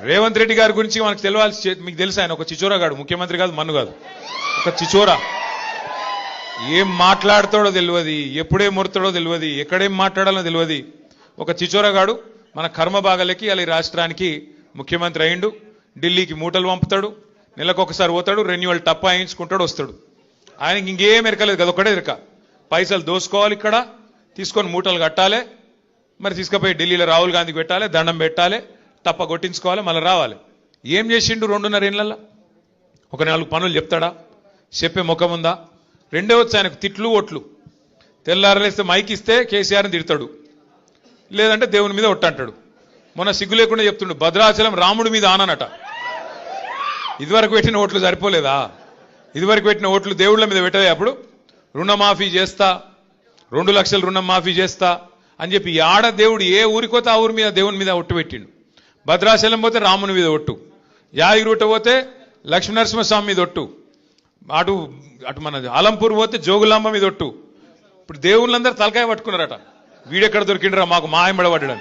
రేవంత్ రెడ్డి గారి గురించి మనకు తెలియాల్సి, మీకు తెలుసు ఆయన ఒక చిచోరా గాడు, ముఖ్యమంత్రి కాదు, మన్ను కాదు, ఒక చిచోరా. ఏం మాట్లాడతాడో తెలియదు, ఎప్పుడే ముడతాడో తెలియదు, ఎక్కడేం మాట్లాడాలో తెలియదు. ఒక చిచోరా గాడు మన కర్మ బాగలకి అలా ఈ రాష్ట్రానికి ముఖ్యమంత్రి అయిండు. ఢిల్లీకి మూటలు పంపుతాడు, నెలకు ఒకసారి పోతాడు, రెన్యువల్ టప్ప వేయించుకుంటాడు, వస్తాడు. ఆయనకి ఇంకేం ఎరకలేదు కదా, ఒకటే ఎరక, పైసలు దోసుకోవాలి, ఇక్కడ తీసుకొని మూటలు కట్టాలి, మరి తీసుకుపోయి ఢిల్లీలో రాహుల్ గాంధీకి పెట్టాలి, దండం పెట్టాలి, టప్ప కొట్టించుకోవాలి, మళ్ళీ రావాలి. ఏం చేసిండు 2.5 ఏళ్లలో? ఒక 4 పనులు చెప్తాడా? చెప్పే ముఖం ఉందా? రెండే వచ్చి ఆయనకు తిట్లు ఒట్లు. తెల్లారలేస్తే మైక్ ఇస్తే కేసీఆర్ని తిడతాడు, లేదంటే దేవుని మీద ఒట్టంటాడు. మొన్న సిగ్గు లేకుండా చెప్తుండు భద్రాచలం రాముడి మీద ఆననట. ఇదివరకు పెట్టిన ఓట్లు సరిపోలేదా? ఇదివరకు పెట్టిన ఓట్లు దేవుళ్ళ మీద పెట్టలే. అప్పుడు రుణమాఫీ చేస్తా, 2 లక్షల రుణం మాఫీ చేస్తా అని చెప్పి ఆడ దేవుడు ఏ ఊరికోతే ఆ ఊరి మీద దేవుని మీద ఒట్టు పెట్టిండు. భద్రాచలం పోతే రాముని మీద ఒట్టు, యాగిరుట పోతే లక్ష్మీనరసింహస్వామి మీద ఒట్టు, అటు అటు మన ఆలంపూర్ పోతే జోగులాంబ మీద ఒట్టు. ఇప్పుడు దేవుళ్ళందరూ తలకాయ పట్టుకున్నారట, వీడెక్కడ దొరికిండ్రా మాకు మాయమడబడ్డాడు.